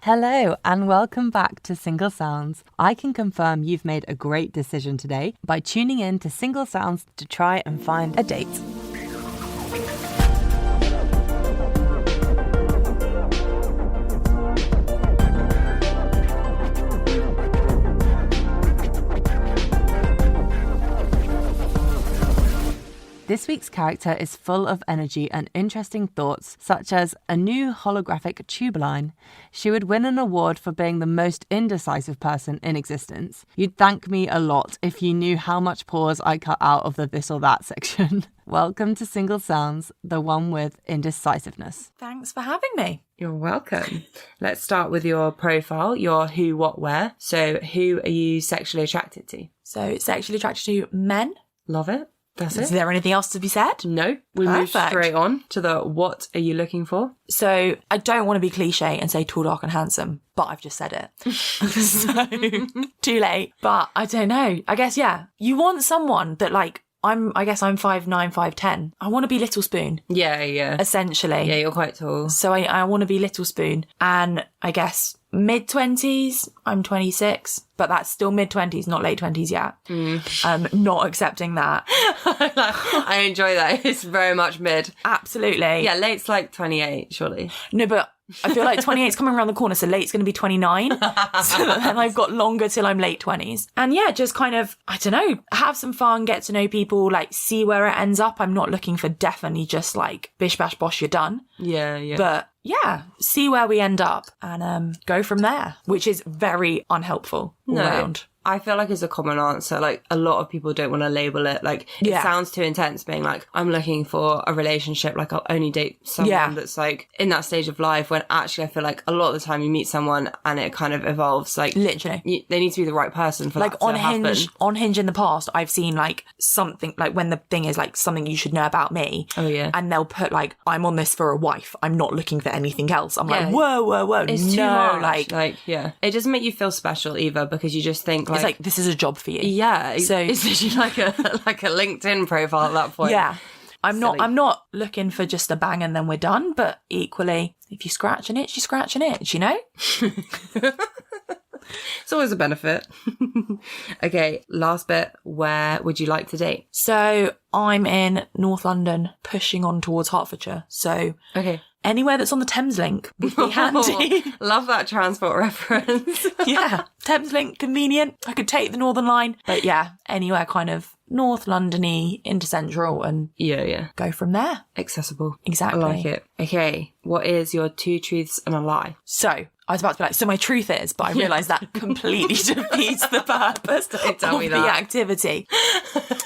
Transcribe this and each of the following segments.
Hello and welcome back to Single Sounds. I can confirm you've made a great decision today by tuning in to Single Sounds to try and find a date. This week's character is full of energy and interesting thoughts, such as a new holographic tube line. She would win an award for being the most indecisive person in existence. You'd thank me a lot if you knew how much pause I cut out of the this or that section. Welcome to Single Sounds, the one with indecisiveness. Thanks for having me. You're welcome. Let's start with your profile, your who, what, where. So who are you sexually attracted to? So sexually attracted to men. Love it. That's Is it. there anything else to be said? No, we move straight on to the what are you looking for? So I don't want to be cliche and say tall, dark and handsome, but I've just said it. So too late. But I don't know. I guess, yeah. You want someone that I'm 5'9", 5'10". I want to be Little Spoon. Yeah. Essentially. Yeah, you're quite tall. So I want to be Little Spoon. And I guess mid-20s, I'm 26, but that's still mid-20s, not late 20s yet. Not accepting that. I enjoy that. It's very much mid. Absolutely. Yeah, late's like 28, surely. No, but I feel like 28 is coming around the corner, so late's going to be 29. So then I've got longer till I'm late 20s. And yeah, just kind of, I don't know, have some fun, get to know people, see where it ends up. I'm not looking for definitely just bish, bash, bosh, you're done. Yeah. But yeah, see where we end up and go from there, which is very unhelpful all around. I feel like it's a common answer. A lot of people don't want to label it. It sounds too intense being I'm looking for a relationship. I'll only date someone that's in that stage of life, when actually I feel like a lot of the time you meet someone and it kind of evolves. Literally. They need to be the right person for that to happen. On Hinge in the past, I've seen something when the thing is something you should know about me. Oh yeah. And they'll put I'm on this for a wife. I'm not looking for anything else. I'm whoa. It's too much. Yeah. It doesn't make you feel special either, because you just think it's this is a job for you. Yeah. So it's literally like a LinkedIn profile at that point. Yeah. I'm not looking for just a bang and then we're done, but equally, if you scratch an itch, you scratch an itch, you know? It's always a benefit. Okay, last bit. Where would you like to date? So I'm in North London, pushing on towards Hertfordshire. So okay. Anywhere that's on the Thames Link would be handy. Love that transport reference. Yeah, Thames Link, convenient. I could take the Northern Line. But yeah, anywhere kind of North London-y into Central and go from there. Accessible. Exactly. I like it. Okay, what is your 2 truths and a lie? So I was about to be so my truth is, but I realised that completely defeats the purpose of the activity.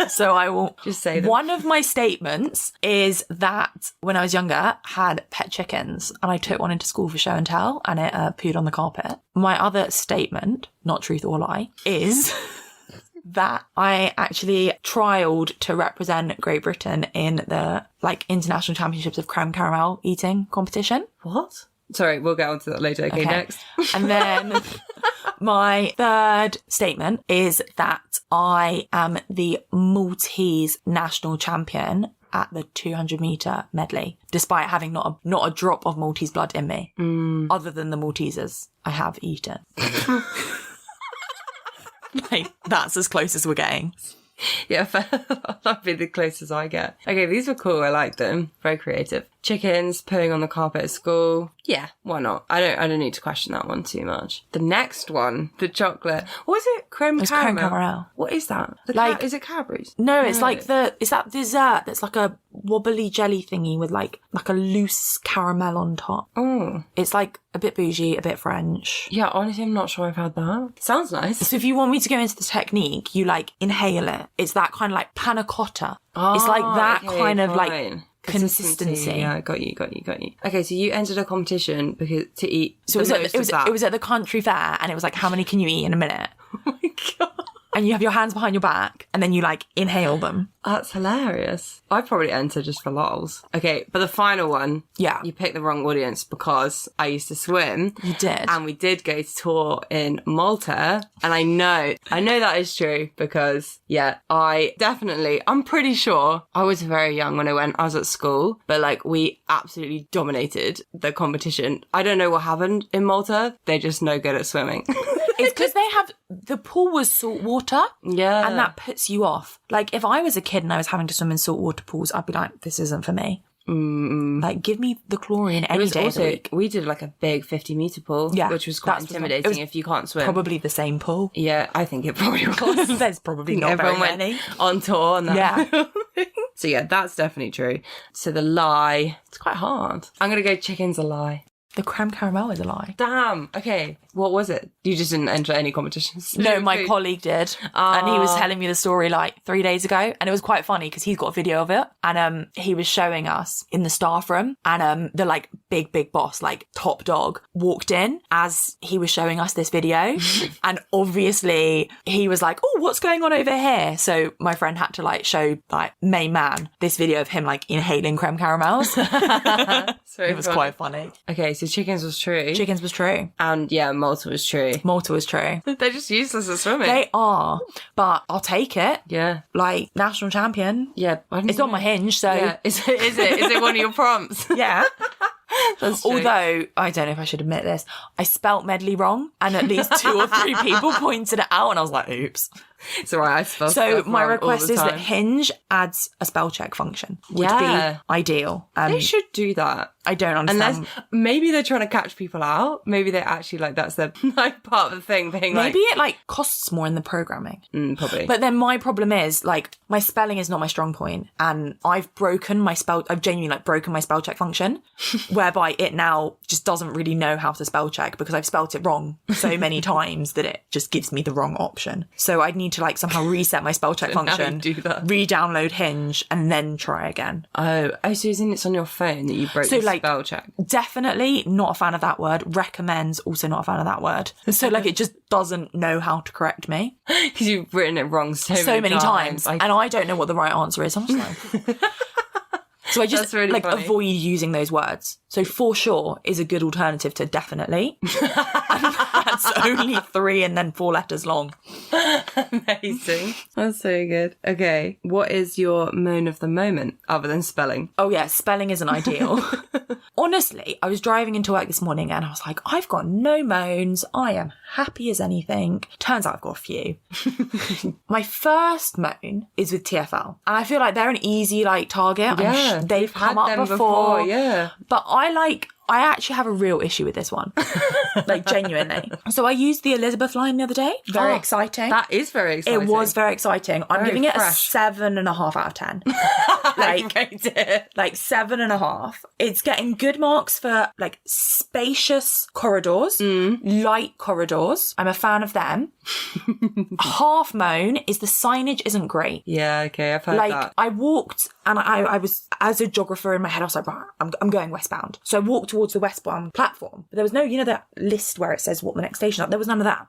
So I will just say them. One of my statements is that when I was younger, had pet chickens and I took one into school for show and tell and it pooed on the carpet. My other statement, not truth or lie, is that I actually trialled to represent Great Britain in the international championships of creme caramel eating competition. What? Sorry, we'll get on to that later. Okay, next. And then my third statement is that I am the Maltese national champion at the 200 metre medley, despite having not a drop of Maltese blood in me, other than the Maltesers I have eaten. That's as close as we're getting. Yeah, that'd be the closest I get. Okay, these were cool. I like them. Very creative. Chickens pooing on the carpet at school. Yeah, why not? I don't need to question that one too much. The next one, the chocolate. What is it? Creme caramel. Creme caramel. What is that? Is it Cadbury's? No, it's it's that dessert that's like a wobbly jelly thingy with like a loose caramel on top. Oh. It's a bit bougie, a bit French. Yeah, honestly, I'm not sure I've had that. Sounds nice. So if you want me to go into the technique, you inhale it. It's that kind of panna cotta. It's that kind of consistency. Yeah, got you. Okay, so you entered a competition to eat. So it was at the country fair, and it was how many can you eat in a minute? Oh my god. and you have your hands behind your back and then you like inhale them. That's hilarious. I'd probably enter just for lols. Okay, but the final one. Yeah. You picked the wrong audience because I used to swim. You did. And we did go to tour in Malta. And I know that is true because, yeah, I'm pretty sure I was very young when I went. I was at school, but like we absolutely dominated the competition. I don't know what happened in Malta. They're just no good at swimming. It's because the pool was salt water. Yeah. And that puts you off. Like, if I was a kid and I was having to swim in saltwater pools, I'd be like, this isn't for me. Like, give me the chlorine any day of the week. We did like a big 50-meter pool, which was quite intimidating if you can't swim. Probably the same pool. Yeah, I think it probably was. There's probably not very many. On tour and that. Yeah. So yeah, that's definitely true. So the lie, it's quite hard. I'm going to go chicken's a lie. The creme caramel is a lie. Damn. Okay. What was it? You just didn't enter any competitions? No, my colleague did. And he was telling me the story like 3 days ago. And it was quite funny because he's got a video of it. And he was showing us in the staff room. And the like big boss, like top dog, walked in as he was showing us this video. And obviously he was like, oh, what's going on over here? So my friend had to like show like main man this video of him like inhaling creme caramels. It was quite funny. Okay, so chickens was true. Chickens was true. And yeah, Malta was true. Malta was true. They're just useless at swimming. They are, but I'll take it. Yeah. Like, national champion. Yeah. It's on my hinge, so... Yeah. Is it one of your prompts? Yeah. That's true. Although, I don't know if I should admit this, I spelt medley wrong, and at least 2 or 3 people pointed it out, and I was like, oops. It's all right, I spell So my wrong request all is the that time. Hinge adds a spell check function. Would be ideal. They should do that. I don't understand. Unless maybe they're trying to catch people out. Maybe they actually like that's their like part of the thing. Being maybe it like costs more in the programming. Probably. But then my problem is like my spelling is not my strong point, and I've genuinely like broken my spell check function, whereby it now just doesn't really know how to spell check because I've spelt it wrong so many times that it just gives me the wrong option. So I'd need to like somehow reset my spell check function, re-download Hinge, and then try again. Oh, so isn't it on your phone that you broke the spell check? Definitely not a fan of that word. Recommends, also not a fan of that word. So like it just doesn't know how to correct me. Because you've written it wrong so many times. And I don't know what the right answer is. I'm just like... So I just really avoid using those words. So for sure is a good alternative to definitely. And that's only 3 and then 4 letters long. Amazing. That's so good. Okay. What is your moan of the moment other than spelling? Oh yeah, spelling isn't ideal. Honestly, I was driving into work this morning and I was like, I've got no moans. I am happy as anything. Turns out I've got a few. My first moan is with TFL. And I feel like they're an easy like target. Yeah. They've come up before. Yeah. But I actually have a real issue with this one. Like, genuinely. So I used the Elizabeth line the other day. Very exciting. That is very exciting. It was very exciting. I'm giving it a 7.5 out of 10. Like 7.5. It's getting good marks for like spacious corridors, light corridors. I'm a fan of them. Half moan is the signage isn't great. Yeah, okay, I've heard that. I walked and I was, as a geographer in my head, I was like, right, I'm going westbound. So I walked towards the westbound platform. But there was no, that list where it says what the next station is. There was none of that.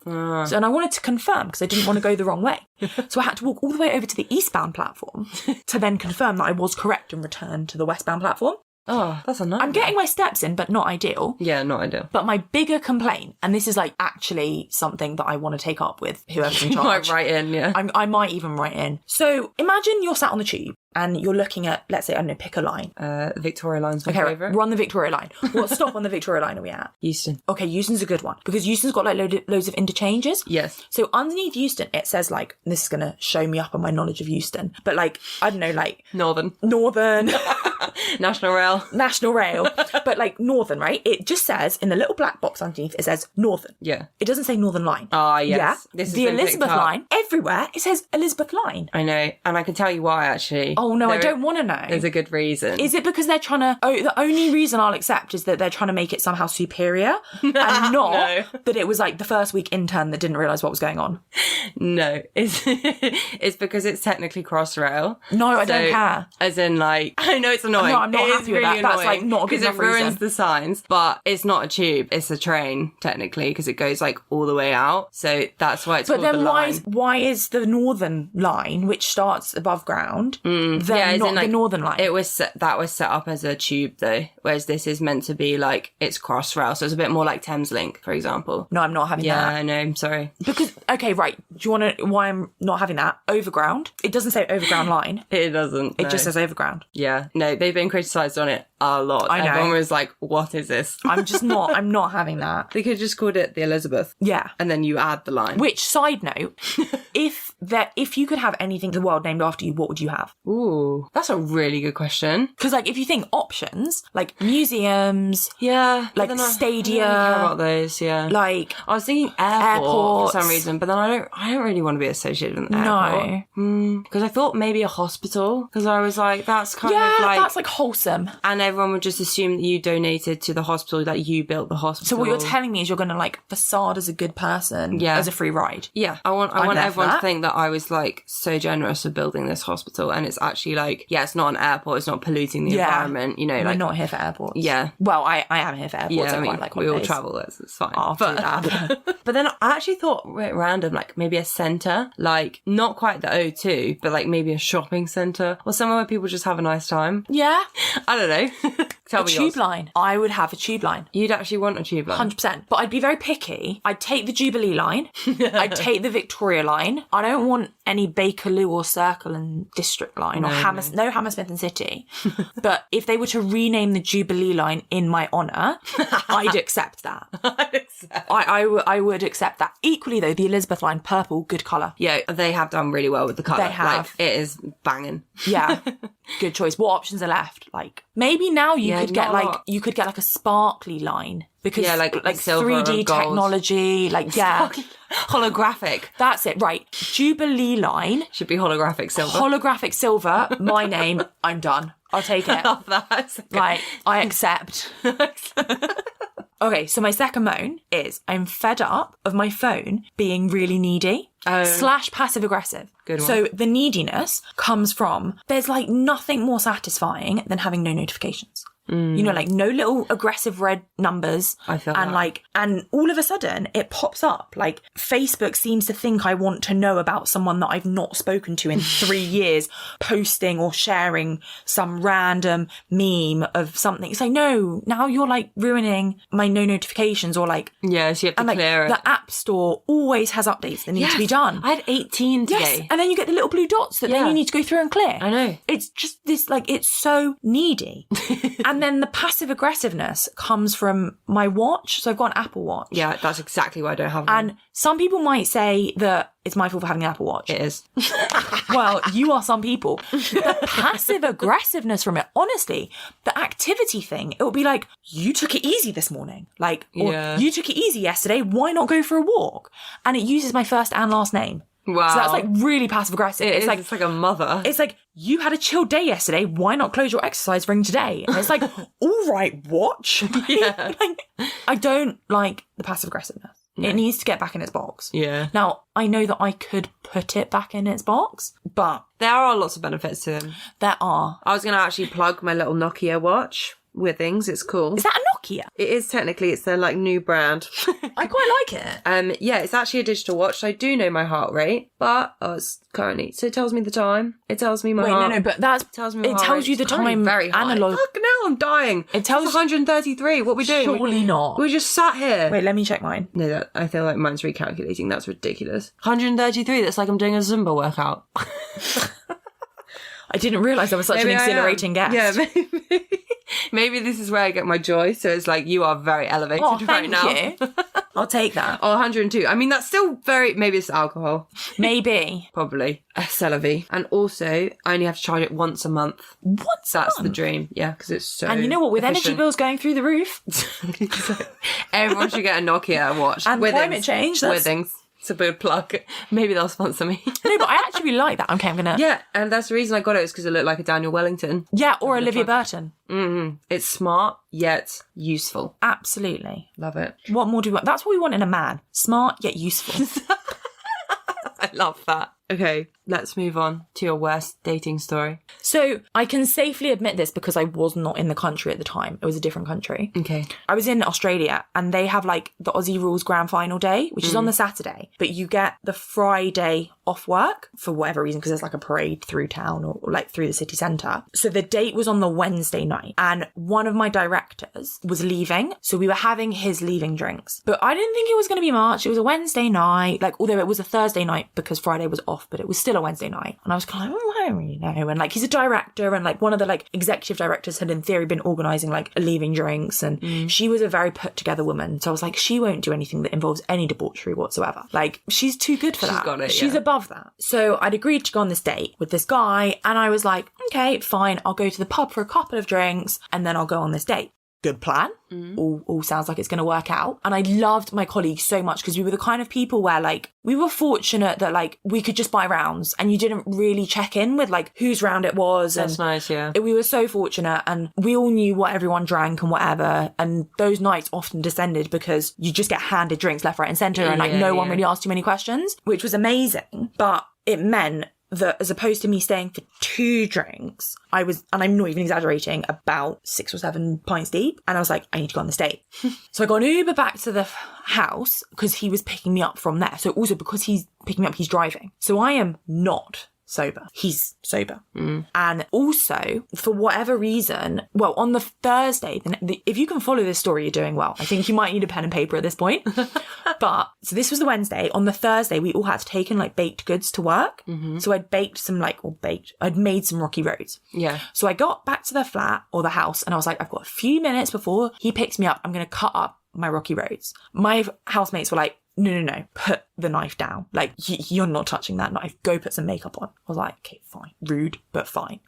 So, and I wanted to confirm because I didn't want to go the wrong way. So I had to walk all the way over to the eastbound platform to then confirm that I was correct and return to the westbound platform. Oh, that's a nightmare. I'm getting my steps in, but not ideal. Yeah, not ideal. But my bigger complaint, and this is like actually something that I want to take up with whoever's in charge. You might write in, yeah. I might even write in. So imagine you're sat on the tube and you're looking at, let's say, I don't know, pick a line. Victoria Line's my favourite. Right, we're on the Victoria Line. What stop on the Victoria Line are we at? Euston. Okay, Euston's a good one because Euston's got like loads of interchanges. Yes. So underneath Euston, it says like, this is going to show me up on my knowledge of Euston, but like, I don't know, like... Northern. National Rail. But like Northern, right? It just says, in the little black box underneath, it says Northern. Yeah. It doesn't say Northern Line. Ah, yes. Yeah. The Elizabeth Line, everywhere, it says Elizabeth Line. I know. And I can tell you why, actually. Oh no, I don't want to know. There's a good reason. Is it because they're trying to... Oh, the only reason I'll accept is that they're trying to make it somehow superior and not that it was like the first week intern that didn't realise what was going on. No, it's because it's technically cross-rail. No, I don't care. As in, like, I know it's annoying. No, I'm not happy with that. That's like not a good enough because it ruins reason. the signs. But it's not a tube; it's a train technically because it goes like all the way out. So that's why it's. But called then the line. why is the northern line, which starts above ground, then as not in, like, the northern line? That was set up as a tube though, whereas this is meant to be like it's cross-rail, so it's a bit more like Thameslink, for example. No, I'm not having that. Yeah, I know. I'm sorry. Because, okay, right. Do you want to, why I'm not having that? Overground. It doesn't say overground line. It doesn't. It just says overground. Yeah. No, they've been criticised on it a lot. I know. Everyone was like, what is this? I'm not having that. They could have just called it the Elizabeth. Yeah. And then you add the line. Which, side note, if you could have anything in the world named after you, what would you have? Ooh, that's a really good question. Because, like, if you think options, like museums, Yeah. like I don't stadia, really care about those, yeah. like I was thinking airport airports. for some reason, but then I don't really want to be associated with an airport. no. Because I thought maybe a hospital. Because I was like, that's kind Yeah, of like... that's like wholesome. And everyone would just assume that you donated to the hospital, that you built the hospital. So what you're telling me is you're going to like facade as a good person Yeah. as a free ride. Yeah, I want there for everyone to that. think that I was like so generous for building this hospital, and it's actually like, yeah, it's not an airport, it's not polluting the environment, you know, We're like not here for airports. Yeah. Well, I am here for airports. yeah, I I mean, quite like we all holidays. travel, it's fine. After that. But then I actually thought at random, like maybe a centre, like not quite the O2, but like maybe a shopping centre or somewhere where people just have a nice time. Yeah. I don't know. Tell A me tube yours. line. I would have a tube line. You'd actually want a tube line. 100%. But I'd be very picky. I'd take the Jubilee line. I'd take the Victoria line. I don't want any Bakerloo or Circle and District line or no Hammersmith and City. But if they were to rename the Jubilee line in my honour, I'd accept that. I would accept that. Equally though, the Elizabeth line, purple, good colour. Yeah, they have done really well with the colour. They have. Like, it is banging. Yeah. Good choice. What options are left? Like maybe now you could get not a like lot. you could get like a sparkly line because Yeah, like silver 3D or gold. technology, like yeah. Holographic. That's it, right. Jubilee line, Should be holographic silver. holographic silver, my name, I'm done. I'll take it. Love that. Like, I accept. Okay, so my second moan is I'm fed up of my phone being really needy. / passive aggressive. Good one. So the neediness comes from there's like nothing more satisfying than having no notifications. You know, like no little aggressive red numbers. I feel and that. like, and all of a sudden it pops up. Like Facebook seems to think I want to know about someone that I've not spoken to in 3 years, posting or sharing some random meme of something. It's like, no, now you're like ruining my no notifications or like, Yeah, so you have to and like clear it. the App Store always has updates that need to be done. I had 18 today. Yes, and then you get the little blue dots that then Yeah. you need to go through and clear. I know. It's just this, like, it's so needy. And then the passive aggressiveness comes from my watch. So I've got an Apple Watch. Yeah, that's exactly why I don't have one. And some people might say that it's my fault for having an Apple Watch. It is. Well, you are some people. The passive aggressiveness from it, honestly, the activity thing, it will be like, you took it easy this morning. Like, or Yeah. you took it easy yesterday. Why not go for a walk? And it uses my first and last name. Wow. So that's like really passive aggressive. It's like a mother. It's like, you had a chill day yesterday. Why not close your exercise ring today? And it's like, all right, watch. Yeah. Like, I don't like the passive aggressiveness. It needs to get back in its box. Yeah. Now, I know that I could put it back in its box, but There are lots of benefits to them. there are. I was going to actually plug my little Nokia watch with things. It's cool. Is that a Nokia? It is technically, it's their like new brand. I quite like it. Yeah, it's actually a digital watch. So I do know my heart rate, but it's currently, so it tells me the time. It tells me my Wait, heart. no, but that's Tells me my it heart tells rate. you the It's currently time very high. analog. Fuck no, I'm dying. It tells- It's 133. What are we doing? Surely not. We just sat here. Wait, let me check mine. No, I feel like mine's recalculating. That's ridiculous. 133. That's like I'm doing a Zumba workout. I didn't realise I was such an exhilarating guest. Yeah, maybe. Maybe this is where I get my joy. So it's like, you are very elevated Oh, right thank now. you. I'll take that. Oh, 102. I mean, that's still very, maybe it's alcohol. Maybe. Probably. Celebi. And also, I only have to charge it once a month. What's That's that? the dream. Yeah, because it's so And you know what? With energy efficient. bills going through the roof Everyone should get a Nokia watch. and Withings. climate change, that's Withings. It's a good plug. Maybe they'll sponsor me. No, but I actually really like that. Okay, I'm gonna. Yeah, and that's the reason I got it, is because it looked like a Daniel Wellington. Yeah, or Olivia Burton. It's smart yet useful. Absolutely. Love it. What more do we want? That's what we want in a man. Smart yet useful. I love that. Okay, let's move on to your worst dating story. So I can safely admit this because I was not in the country at the time. It was a different country. Okay. I was in Australia and they have like the Aussie Rules Grand Final day, which is on the Saturday, but you get the Friday off work for whatever reason, because there's like a parade through town or like through the city centre. So the date was on the Wednesday night and one of my directors was leaving. So we were having his leaving drinks, but I didn't think it was going to be much. It was a Wednesday night, like, although it was a Thursday night because Friday was off, but it was still a Wednesday night. And I was kind of like, I don't really know. And like, he's a director and like one of the like executive directors had in theory been organising like leaving drinks, and she was a very put together woman. So I was like, she won't do anything that involves any debauchery whatsoever. Like, she's too good for that. Got it, She's above that. So I'd agreed to go on this date with this guy and I was like, okay, fine. I'll go to the pub for a couple of drinks and then I'll go on this date. Good plan. All sounds like it's going to work out. And I loved my colleagues so much because we were the kind of people where like we were fortunate that like we could just buy rounds and you didn't really check in with like whose round it was. That's and nice, yeah. we were so fortunate and we all knew what everyone drank and whatever. And those nights often descended because you just get handed drinks left, right and centre and like no one really asked too many questions, which was amazing. But it meant that as opposed to me staying for 2 drinks, I was, and I'm not even exaggerating, about 6 or 7 pints deep. And I was like, I need to go on this date. So I got an Uber back to the house because he was picking me up from there. So also because he's picking me up, he's driving. So I am not sober. He's sober. And also, for whatever reason, well, on the Thursday, if you can follow this story, you're doing well. I think you might need a pen and paper at this point. But, so this was the Wednesday. On the Thursday, we all had to take in like baked goods to work. So I'd I'd made some rocky roads. Yeah. So I got back to the flat or the house and I was like, I've got a few minutes before he picks me up. I'm going to cut up my rocky roads. My housemates were like, no, put the knife down. Like, you're not touching that knife. Go put some makeup on. I was like, okay, fine. Rude, but fine.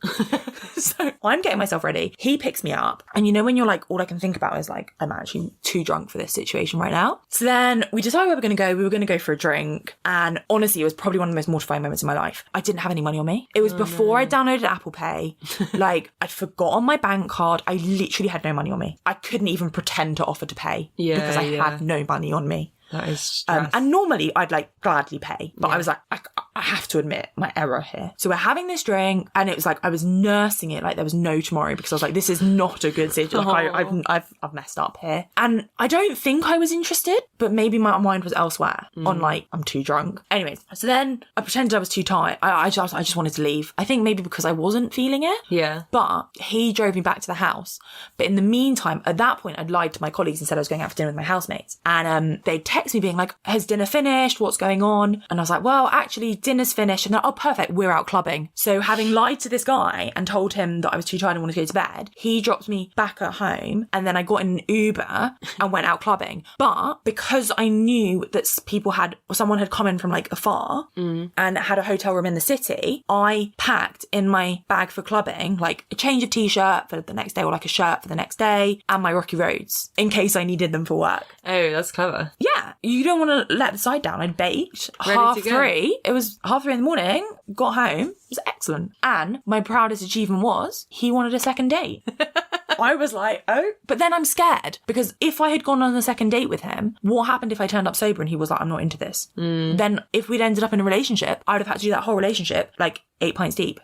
So I'm getting myself ready. He picks me up. And you know, when you're like, all I can think about is like, I'm actually too drunk for this situation right now. So then we decided where we were going to go. We were going to go for a drink. And honestly, it was probably one of the most mortifying moments in my life. I didn't have any money on me. It was before I downloaded Apple Pay. Like, I'd forgotten my bank card. I literally had no money on me. I couldn't even pretend to offer to pay because I had no money on me. That is stress. And normally I'd like gladly pay, but I was like, I have to admit my error here. So we're having this drink and it was like, I was nursing it like there was no tomorrow because I was like, this is not a good situation. Like I've messed up here. And I don't think I was interested, but maybe my mind was elsewhere on like, I'm too drunk. Anyways, so then I pretended I was too tired. I just wanted to leave. I think maybe because I wasn't feeling it. Yeah. But he drove me back to the house. But in the meantime, at that point, I'd lied to my colleagues and said I was going out for dinner with my housemates. And they'd text me being like, has dinner finished? What's going on? And I was like, well, actually, dinner's finished. And they're, oh, perfect. We're out clubbing. So having lied to this guy and told him that I was too tired and wanted to go to bed, he dropped me back at home. And then I got in an Uber and went out clubbing. But because I knew that someone had come in from like afar and had a hotel room in the city, I packed in my bag for clubbing, like a change of t-shirt for the next day or like a shirt for the next day and my Rocky Roads in case I needed them for work. Oh, that's clever. Yeah. You don't want to let the side down. I'd baked. Ready to go. 3:30. It was 3:30 in the morning. Got home. It was excellent. And my proudest achievement was he wanted a second date. I was like, oh. But then I'm scared because if I had gone on a second date with him, what happened if I turned up sober and he was like, I'm not into this? Then if we'd ended up in a relationship, I would have had to do that whole relationship like 8 pints deep.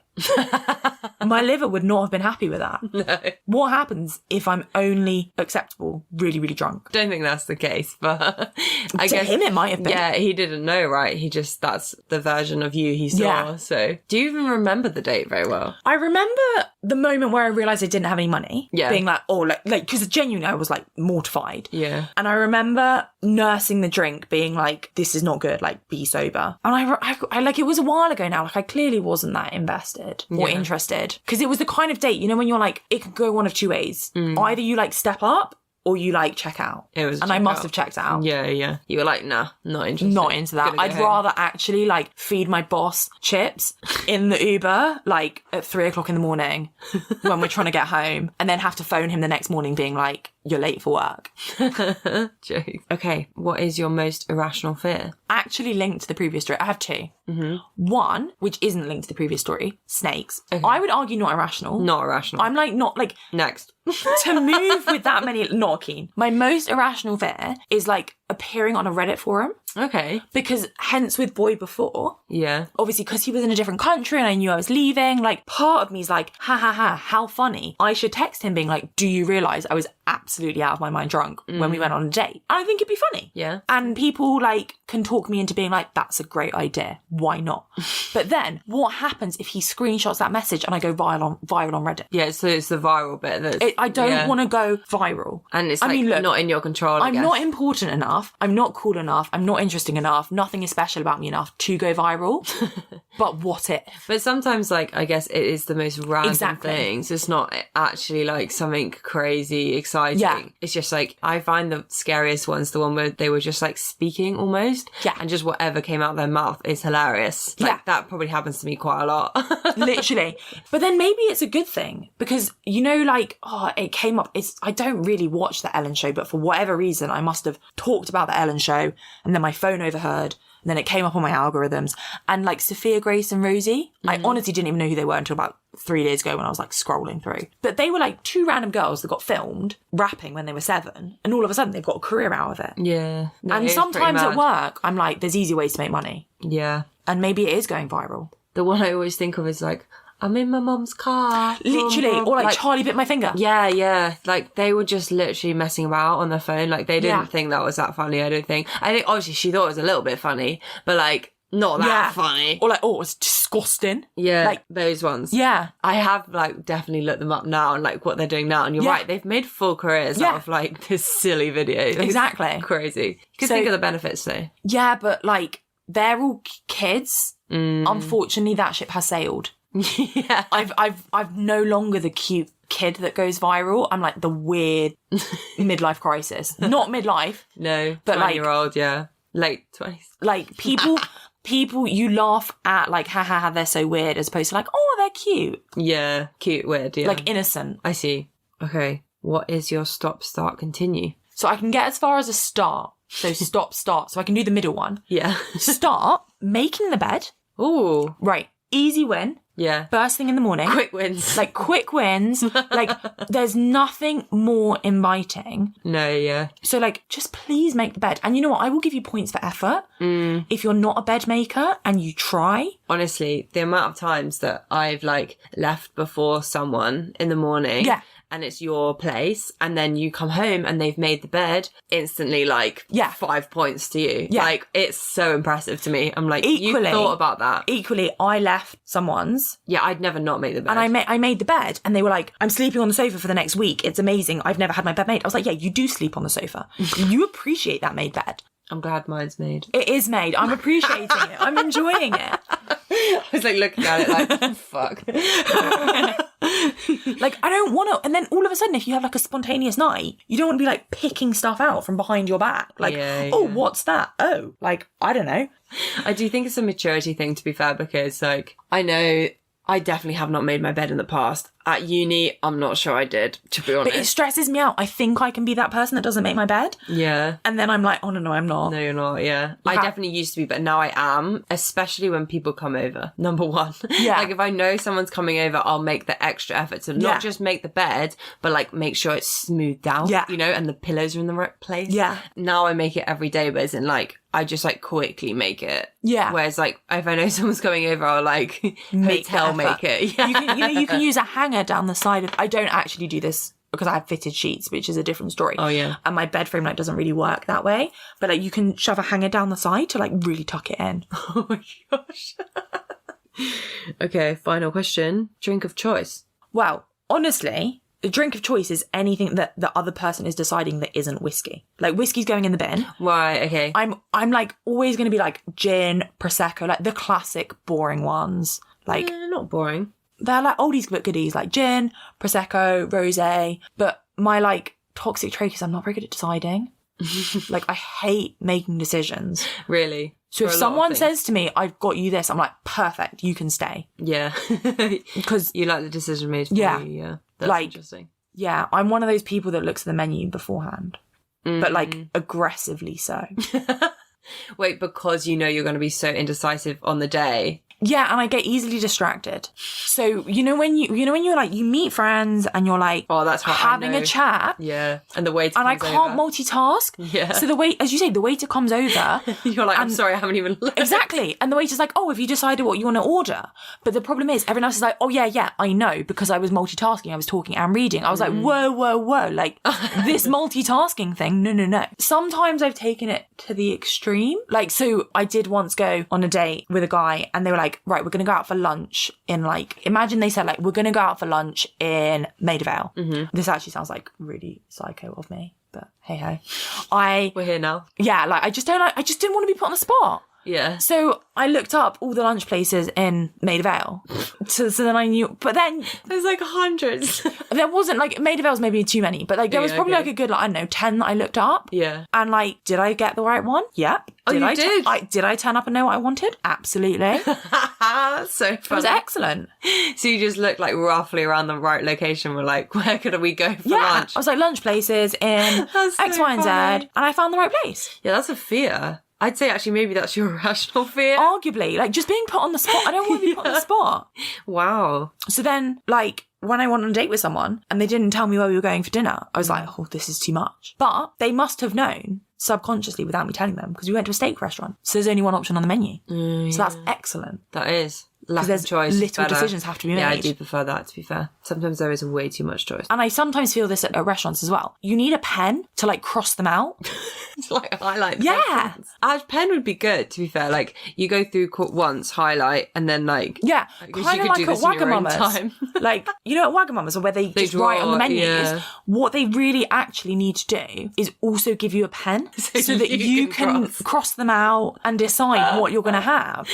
My liver would not have been happy with that. No. What happens if I'm only acceptable really, really drunk? Don't think that's the case, but I To guess him it might have been. Yeah, he didn't know, right? That's the version of you he saw. Yeah. So do you even remember the date very well? I remember the moment where I realised I didn't have any money. Yeah. Being like, oh, like, because genuinely I was like mortified. Yeah. And I remember nursing the drink being like, this is not good, like be sober. And I like, it was a while ago now, like I clearly wasn't that invested or interested. Because it was the kind of date, you know, when you're like, it could go one of 2 ways. Either you like step up or you like check out. And I must have checked out. Yeah. You were like, nah, not interested. Not into that. I'd rather actually like feed my boss chips in the Uber like at 3 o'clock in the morning when we're trying to get home and then have to phone him the next morning being like, you're late for work. Joke. Okay, what is your most irrational fear? Actually linked to the previous story. I have two. Mm-hmm. One, which isn't linked to the previous story, snakes. Okay. I would argue not irrational. Not irrational. I'm like, not like... Next. To move with that many... Not keen. My most irrational fear is like appearing on a Reddit forum. Okay. Because hence with Boy Before, yeah, obviously because he was in a different country and I knew I was leaving, like part of me is like, ha ha ha, how funny. I should text him being like, do you realise I was absolutely out of my mind drunk when we went on a date? And I think it'd be funny. Yeah. And people like can talk me into being like, that's a great idea. Why not? But then what happens if he screenshots that message and I go viral on Reddit? Yeah, so it's the viral bit that's... I don't want to go viral. And it's look, not in your control, I guess. Not important enough. I'm not cool enough. I'm not interesting enough. Nothing is special about me enough to go viral. But what if? But sometimes, like, I guess it is the most random things. It's not actually like something crazy exciting. Yeah. It's just like, I find the scariest ones the one where they were just like speaking almost. Yeah. And just whatever came out of their mouth is hilarious. Like, that probably happens to me quite a lot. Literally. But then maybe it's a good thing because, you know, like, it came up. I don't really watch the Ellen show, but for whatever reason, I must have talked about the Ellen show and then my phone overheard. And then it came up on my algorithms. And like Sophia, Grace and Rosie, I honestly didn't even know who they were until about 3 days ago when I was like scrolling through. But they were like two random girls that got filmed rapping when they were 7. And all of a sudden they've got a career out of it. Yeah. No, and sometimes at work, I'm like, there's easy ways to make money. Yeah. And maybe it is going viral. The one I always think of is like, I'm in my mum's car. Literally. Or like Charlie bit my finger. Yeah, yeah. Like they were just literally messing about on their phone. Like they didn't think that was that funny, I don't think. I think obviously she thought it was a little bit funny, but like not that funny. Or like, it's disgusting. Yeah, like those ones. Yeah. I have like definitely looked them up now and like what they're doing now. And you're right, they've made full careers out of like this silly video. Exactly. It's crazy. You can think of the benefits though. Yeah, but like they're all kids. Unfortunately, that ship has sailed. Yeah. I've no longer the cute kid that goes viral. I'm like the weird midlife crisis. Not midlife. No. But 20-year-old, yeah. Late 20s. Like people you laugh at like ha ha ha they're so weird as opposed to like, oh, they're cute. Yeah. Cute, weird, yeah. Like innocent. I see. Okay. What is your stop, start, continue? So I can get as far as a start. So stop, start. So I can do the middle one. Yeah. Start making the bed. Ooh. Right. Easy win. Yeah. First thing in the morning. Quick wins. Like quick wins. Like there's nothing more inviting. No, yeah. So like just please make the bed. And you know what? I will give you points for effort. If you're not a bed maker and you try. Honestly, the amount of times that I've like left before someone in the morning. Yeah. And it's your place, and then you come home and they've made the bed, instantly like 5 points to you. Yeah. Like it's so impressive to me. I'm like, equally, you thought about that. Equally, I left someone's. Yeah, I'd never not make the bed. And I made the bed and they were like, I'm sleeping on the sofa for the next week. It's amazing. I've never had my bed made. I was like, yeah, you do sleep on the sofa. You appreciate that made bed. I'm glad mine's made. It is made. I'm appreciating it. I'm enjoying it. I was like looking at it like, fuck. Like, I don't want to. And then all of a sudden, if you have like a spontaneous night, you don't want to be like picking stuff out from behind your back. Like, what's that? Oh, like, I don't know. I do think it's a maturity thing, to be fair, because like, I know I definitely have not made my bed in the past. At uni, I'm not sure I did, to be honest. But it stresses me out. I think I can be that person that doesn't make my bed. Yeah. And then I'm like, oh, no, I'm not. No, you're not, yeah. I definitely used to be, but now I am, especially when people come over, number one. Yeah. Like, if I know someone's coming over, I'll make the extra effort to not just make the bed, but, like, make sure it's smoothed out, you know, and the pillows are in the right place. Yeah. Now I make it every day, but as in, like, I just, like, quickly make it. Yeah. Whereas, like, if I know someone's coming over, I'll, like, make it. Yeah. You can use a hanger down the side of... I don't actually do this because I have fitted sheets, which is a different story. Oh, yeah. And my bed frame, like, doesn't really work that way. But, like, you can shove a hanger down the side to, like, really tuck it in. Oh, my gosh. Okay, final question. Drink of choice. Well, honestly... The drink of choice is anything that the other person is deciding that isn't whiskey. Like, whiskey's going in the bin. Right, okay. I'm like, always going to be like gin, Prosecco, like the classic boring ones. Like, not boring. They're like oldies but goodies, like gin, Prosecco, rosé. But my, like, toxic trait is I'm not very good at deciding. Like, I hate making decisions. Really? So if someone says to me, I've got you this, I'm like, perfect, you can stay. Yeah. Because you like the decision made for you, yeah. That's like, interesting. Yeah, I'm one of those people that looks at the menu beforehand, but like aggressively so. Wait, because you know you're going to be so indecisive on the day. Yeah, and I get easily distracted. So when you're like, you meet friends and you're like, oh, that's how having I know. a chat. Yeah, and the waiter and comes I can't over. multitask. Yeah. So as you say, the waiter comes over. You're like, I'm sorry, I haven't even looked. Exactly. And the waiter's like, oh, have you decided what you want to order? But the problem is, everyone else is like, oh, yeah, I know, because I was multitasking. I was talking and reading. I was like, whoa. Like, this multitasking thing, no. Sometimes I've taken it to the extreme. Like, so I did once go on a date with a guy and they were like, right, we're going to go out for lunch in like, imagine they said like, we're going to go out for lunch in Maida Vale. This actually sounds like really psycho of me, but hey ho. We're here now. Yeah, like I just didn't want to be put on the spot. Yeah. So I looked up all the lunch places in Maida Vale. so then I knew, but then There's like hundreds. there wasn't like, Maida Vale's maybe too many, but like there was probably like a good, like, I don't know, 10 that I looked up. Yeah. And like, did I get the right one? Yep. Oh, you did? Did I turn up and know what I wanted? Absolutely. That's so It was funny. excellent. So you just looked like roughly around the right location. We're like, where could we go for Yeah. lunch? I was like, lunch places in That's so X, Y, and Z. funny. And I found the right place. Yeah, that's a fear. I'd say actually maybe that's your irrational fear. Arguably, like just being put on the spot. I don't want to be put on the spot. Wow. So then, like, when I went on a date with someone and they didn't tell me where we were going for dinner, I was like, oh, this is too much. But they must have known subconsciously without me telling them, because we went to a steak restaurant. So there's only one option on the menu. So that's excellent. That is. Lack Because of choice. is little better. decisions have to be made. Yeah, I do prefer that, to be fair. Sometimes there is way too much choice. And I sometimes feel this at restaurants as well. You need a pen to like cross them out. It's like a highlight. Yeah. A pen would be good, to be fair. Like, you go through once, highlight, and then like... Yeah, because kind you of could do like at this in your own Wagamama's. time. Like, you know, at Wagamama's, where they just write on the draw, menus, yeah. what they really actually need to do is also give you a pen so that you can cross them out and decide what you're going to have.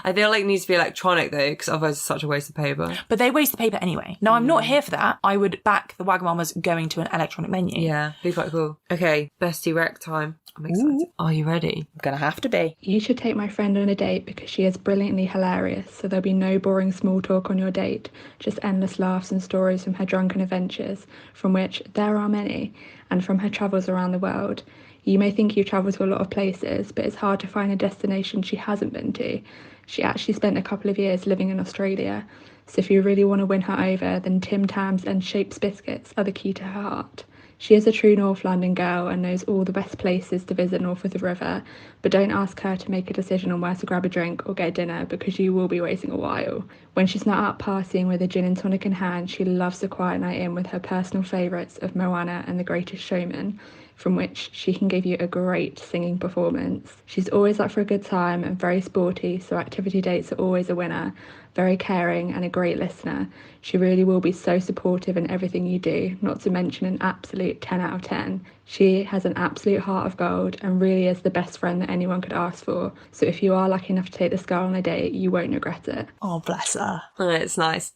I feel like it needs to be electronic, though, because otherwise it's such a waste of paper. But they waste the paper anyway. Now, I'm not here for that. I would back the Wagamama's going to an electronic menu. Yeah, be quite cool. Okay, bestie rec time. I'm excited. Ooh. Are you ready? I'm going to have to be. You should take my friend on a date because she is brilliantly hilarious, so there'll be no boring small talk on your date, just endless laughs and stories from her drunken adventures, from which there are many, and from her travels around the world. You may think you travel to a lot of places, but it's hard to find a destination she hasn't been to. She actually spent a couple of years living in Australia, so if you really want to win her over, then Tim Tams and Shapes biscuits are the key to her heart. She is a true North London girl and knows all the best places to visit north of the river, but don't ask her to make a decision on where to grab a drink or get dinner because you will be waiting a while. When she's not out partying with a gin and tonic in hand, she loves a quiet night in with her personal favourites of Moana and The Greatest Showman, from which she can give you a great singing performance. She's always up for a good time and very sporty, so activity dates are always a winner. Very caring and a great listener. She really will be so supportive in everything you do, not to mention an absolute 10 out of 10. She has an absolute heart of gold and really is the best friend that anyone could ask for. So if you are lucky enough to take this girl on a date, you won't regret it. Oh, bless her. Oh, it's nice.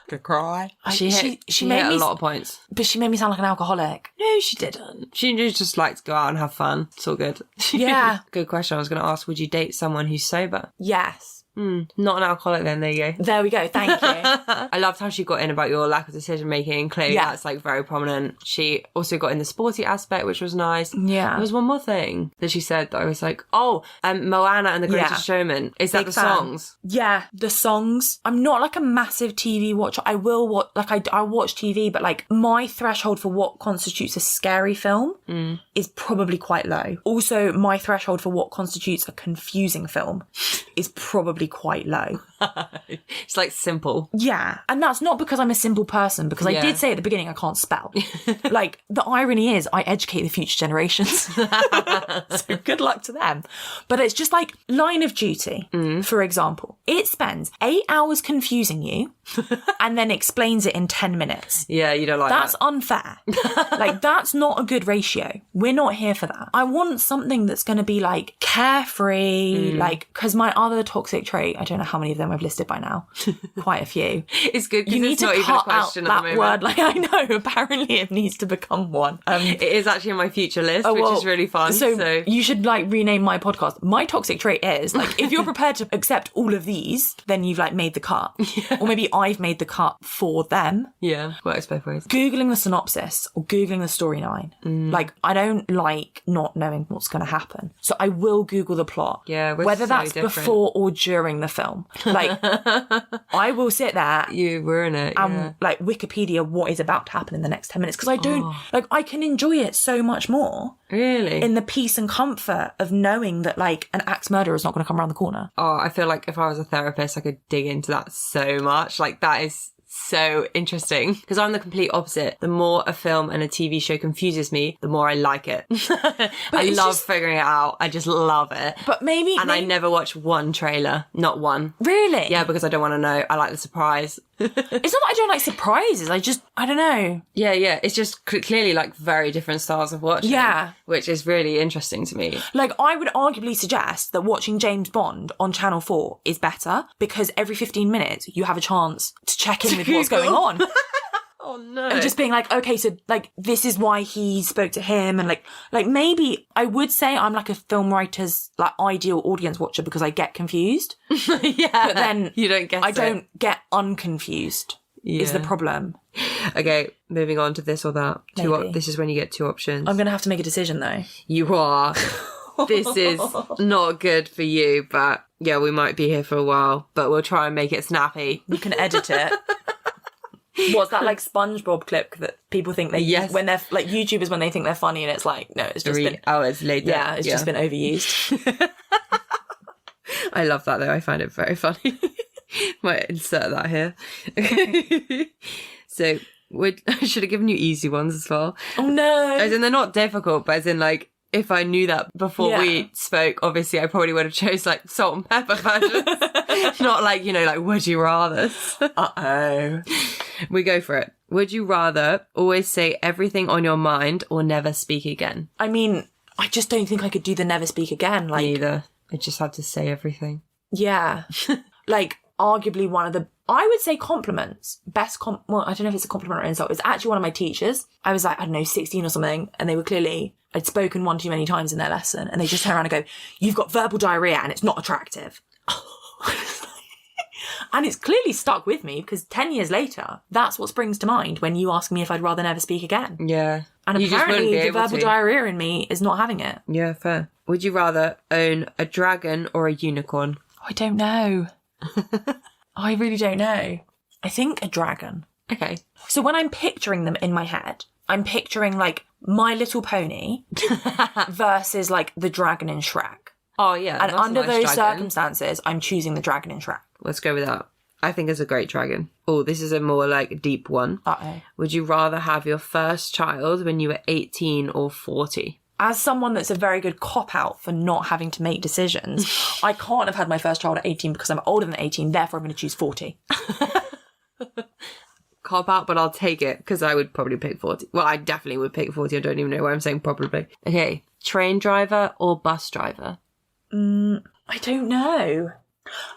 Could cry. She hit made a me, lot of points. but she made me sound like an alcoholic. No, she didn't. She just likes to go out and have fun. It's all good. Yeah. Good question. I was going to ask, would you date someone who's sober? Yes. Not an alcoholic then, there you go. There we go. Thank you. I loved how she got in about your lack of decision making. Clearly Yeah. that's like very prominent. She also got in the sporty aspect, which was nice. Yeah. There was one more thing that she said that I was like, Moana and The Greatest Showman. Is that Big the fan. songs? Yeah, the songs. I'm not like a massive TV watcher. I will watch, like I watch TV, but like my threshold for what constitutes a scary film is probably quite low. Also, my threshold for what constitutes a confusing film is probably quite low. It's like simple. Yeah, and that's not because I'm a simple person, because I Yeah. did say at the beginning I can't spell. Like, the irony is I educate the future generations. So good luck to them. But it's just like Line of Duty, for example. It spends 8 hours confusing you and then explains it in 10 minutes. Yeah, you don't like That's that. unfair. Like, that's not a good ratio. We're not here for that. I want something that's going to be like carefree, like, because my other toxic trait, I don't know how many of them I've listed by now. Quite a few. It's good because You need it's to not even a cut out question at that the moment. word. Like, I know, apparently it needs to become one. It is actually on my future list, which is really fun. So you should like rename my podcast. My toxic trait is like, if you're prepared to accept all of these, then you've like made the cut. Yeah. Or maybe I've made the cut for them. Yeah, works both ways. Googling the synopsis or Googling the storyline. Like, I don't like not knowing what's going to happen. So I will Google the plot. Yeah, we're whether so that's different. before or during the film. Like, I will sit there You ruin it. and like Wikipedia what is about to happen in the next 10 minutes. Because I don't, like, I can enjoy it so much more. Really? In the peace and comfort of knowing that like an axe murderer is not going to come around the corner. Oh, I feel like if I was a therapist, I could dig into that so much. Like, that is so interesting. Because I'm the complete opposite. The more a film and a TV show confuses me, the more I like it. I love figuring it out. I just love it. But maybe... I never watch one trailer. Not one. Really? Yeah, because I don't want to know. I like the surprise. It's not that I don't like surprises. I don't know. Yeah. It's just clearly like very different styles of watching. Yeah. Which is really interesting to me. Like, I would arguably suggest that watching James Bond on Channel 4 is better because every 15 minutes you have a chance to check in with what's going on. Oh no. And just being like, okay, so like this is why he spoke to him, and like maybe I would say I'm like a film writer's like ideal audience watcher because I get confused. Yeah. But then you don't get I don't get unconfused. Is the problem. Okay, moving on to this or that. Maybe. This is when you get two options. I'm going to have to make a decision though. You are. This is not good for you, but yeah, we might be here for a while, but we'll try and make it snappy. You can edit it. What's that like SpongeBob clip that people think they use when they're like YouTubers when they think they're funny, and it's like, no, it's just 3 been hours later. Yeah, it's just been overused. I love that though. I find it very funny. Might insert that here. So I should have given you easy ones as well. Oh no. As in, they're not difficult, but as in like, if I knew that before we spoke, obviously I probably would have chose like salt and pepper versions. Not like, like would you rather. Uh-oh. We go for it. Would you rather always say everything on your mind or never speak again? I mean, I just don't think I could do the never speak again. Like, Neither. I just had to say everything. Yeah. Like, arguably one of the, I would say compliments. Well, I don't know if it's a compliment or insult. It's actually one of my teachers. I was like, I don't know, 16 or something. And they were clearly, I'd spoken one too many times in their lesson. And they just turn around and go, you've got verbal diarrhea and it's not attractive. And it's clearly stuck with me because 10 years later, that's what springs to mind when you ask me if I'd rather never speak again. Yeah. And You just wouldn't apparently be the able verbal to. diarrhea in me is not having it. Yeah, fair. Would you rather own a dragon or a unicorn? I don't know. I really don't know. I think a dragon. Okay. So when I'm picturing them in my head, I'm picturing like My Little Pony versus like the dragon in Shrek. Oh, yeah. And that's a under nice those dragon. circumstances, I'm choosing the dragon in Shrek. Let's go with that. I think it's a great dragon. Oh, this is a more like deep one. Uh-oh. Would you rather have your first child when you were 18 or 40? As someone that's a very good cop-out for not having to make decisions, I can't have had my first child at 18 because I'm older than 18, therefore I'm going to choose 40. Cop out, but I'll take it because I would probably pick 40. Well, I definitely would pick 40. I don't even know why I'm saying probably. Okay. Train driver or bus driver? I don't know.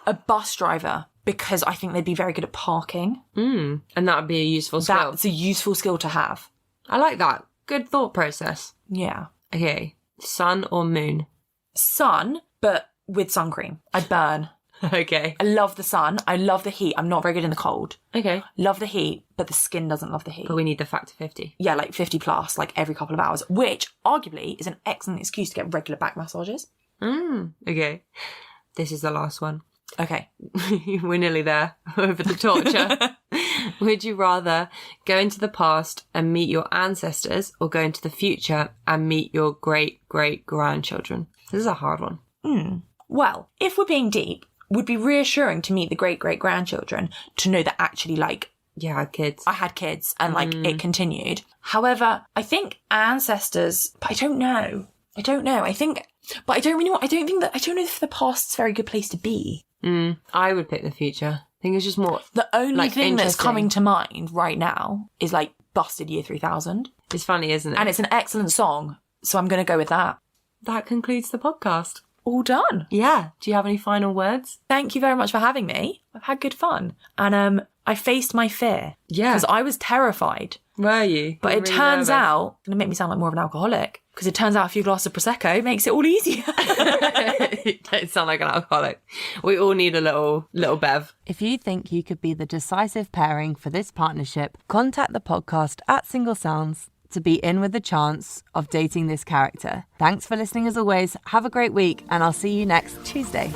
A bus driver, because I think they'd be very good at parking. And that would be a useful skill. That's a useful skill to have. I like that. Good thought process. Yeah. Okay. Sun or moon? Sun, but with sun cream. I burn. Okay. I love the sun. I love the heat. I'm not very good in the cold. Okay. Love the heat, but the skin doesn't love the heat. But we need the factor 50. Yeah, like 50 plus, like every couple of hours, which arguably is an excellent excuse to get regular back massages. Okay. This is the last one. Okay. We're nearly there over the torture. Would you rather go into the past and meet your ancestors or go into the future and meet your great-great-grandchildren? This is a hard one. Well, if we're being deep, would be reassuring to meet the great-great-grandchildren to know that actually, like, Yeah, I had kids. I had kids and, like, it continued. However, I think ancestors, but I don't know. I don't know if the past's a very good place to be. I would pick the future. I think it's just more... The only like, thing that's interesting. coming to mind right now is, like, Busted Year 3000. It's funny, isn't it? And it's an excellent song, so I'm going to go with that. That concludes the podcast. All done. Yeah. Do you have any final words? Thank you very much for having me. I've had good fun. And I faced my fear. Yeah. Because I was terrified. Were you? But You it were really turns nervous? out, it's going to make me sound like more of an alcoholic, because it turns out a few glasses of Prosecco makes it all easier. You don't sound like an alcoholic. We all need a little bev. If you think you could be the decisive pairing for this partnership, contact the podcast at Single Sounds to be in with the chance of dating this character. Thanks for listening as always. Have a great week, and I'll see you next Tuesday.